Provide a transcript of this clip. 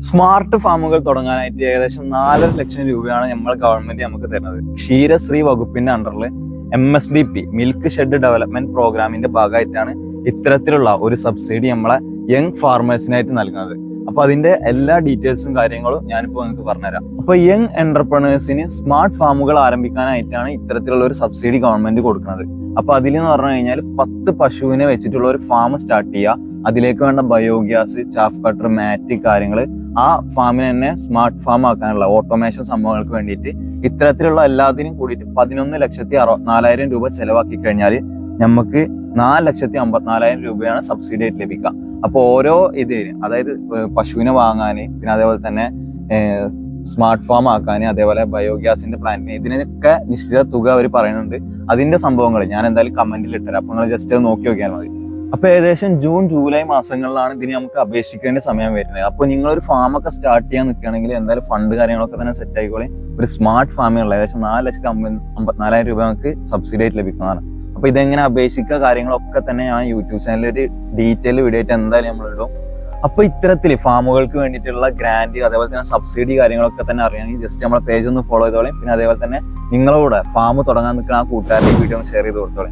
Smart ഫാമുകൾ തുടങ്ങാനായിട്ട് ഏകദേശം 4.5 ലക്ഷം രൂപയാണ് നമ്മൾ ഗവൺമെന്റ് നമുക്ക് തരുന്നത്. ക്ഷീരശ്രീ വകുപ്പിന്റെ അണ്ടറിൽ MSDP മിൽക്ക് ഷെഡ് ഡെവലപ്മെന്റ് പ്രോഗ്രാമിന്റെ ഭാഗമായിട്ടാണ് ഇത്തരത്തിലുള്ള ഒരു സബ്സിഡി നമ്മളെ യങ് ഫാർമേഴ്സിനായിട്ട് നൽകുന്നത്. അപ്പൊ അതിന്റെ എല്ലാ ഡീറ്റെയിൽസും കാര്യങ്ങളും ഞാനിപ്പോൾ നിങ്ങൾക്ക് പറഞ്ഞുതരാം. അപ്പൊ യങ് എന്റർപ്രണേഴ്സിന് സ്മാർട്ട് ഫാമുകൾ ആരംഭിക്കാനായിട്ടാണ് ഇത്തരത്തിലുള്ള ഒരു സബ്സിഡി ഗവൺമെന്റ് കൊടുക്കുന്നത്. അപ്പൊ അതിലെന്ന് പറഞ്ഞു കഴിഞ്ഞാൽ 10 പശുവിനെ വെച്ചിട്ടുള്ള ഒരു ഫാം സ്റ്റാർട്ട് ചെയ്യുക, അതിലേക്ക് വേണ്ട ബയോഗ്യാസ്, ചാഫ് കട്ടർ, മാറ്റ് കാര്യങ്ങൾ ആ ഫാമിനെ തന്നെ സ്മാർട്ട് ഫാം ആക്കാനുള്ള ഓട്ടോമേഷൻ സംഭവങ്ങൾക്ക് വേണ്ടിയിട്ട് ഇത്തരത്തിലുള്ള എല്ലാത്തിനും കൂടിയിട്ട് 11,64,000 രൂപ ചെലവാക്കി കഴിഞ്ഞാൽ നമുക്ക് 4,54,000 രൂപയാണ് സബ്സിഡി ആയിട്ട് ലഭിക്കുക. അപ്പോൾ ഓരോ അതായത് പശുവിനെ വാങ്ങാന്, പിന്നെ അതേപോലെ തന്നെ സ്മാർട്ട് ഫാം ആക്കാൻ, അതേപോലെ ബയോഗ്യാസിന്റെ പ്ലാന്റിന്, ഇതിനൊക്കെ നിശ്ചിത തുക അവർ പറയുന്നുണ്ട്. അതിന്റെ സംഭവങ്ങൾ ഞാൻ എന്തായാലും കമന്റിൽ ഇട്ടുതരാം. അപ്പൊ നിങ്ങൾ ജസ്റ്റ് നോക്കി നോക്കിയാൽ മതി. അപ്പൊ ഏകദേശം ജൂൺ ജൂലൈ മാസങ്ങളിലാണ് ഇതിന് നമുക്ക് അപേക്ഷിക്കേണ്ട സമയം വരുന്നത്. അപ്പൊ നിങ്ങളൊരു ഫാമൊക്കെ സ്റ്റാർട്ട് ചെയ്യാൻ നിൽക്കുകയാണെങ്കിൽ എന്തായാലും ഫണ്ട് കാര്യങ്ങളൊക്കെ തന്നെ സെറ്റ് ആയിക്കോളെ. ഒരു സ്മാർട്ട് ഫാമിനുള്ള ഏകദേശം 4,54,000 രൂപ നമുക്ക് സബ്സിഡി ആയിട്ട് ലഭിക്കുന്നതാണ്. അപ്പൊ ഇതെങ്ങനെ അപേക്ഷിക്കുക കാര്യങ്ങളൊക്കെ തന്നെ ഞാൻ യൂട്യൂബ് ചാനലിൽ ഒരു ഡീറ്റെയിൽ വീഡിയോ ആയിട്ട് എന്തായാലും നമ്മൾ ഇടും. അപ്പൊ ഇത്തരത്തിൽ ഫാമുകൾക്ക് വേണ്ടിയിട്ടുള്ള ഗ്രാന്റ്, അതേപോലെ തന്നെ സബ്സിഡി കാര്യങ്ങളൊക്കെ തന്നെ അറിയണമെങ്കിൽ ജസ്റ്റ് നമ്മളെ പേജ് ഒന്ന് ഫോളോ ചെയ്തോളെ. പിന്നെ അതേപോലെ തന്നെ നിങ്ങളോട് ഫാം തുടങ്ങാൻ നിൽക്കുന്ന ആ കൂട്ടുകാരുടെ വീഡിയോ ഒന്ന് ഷെയർ ചെയ്ത് കൊടുത്തോളെ.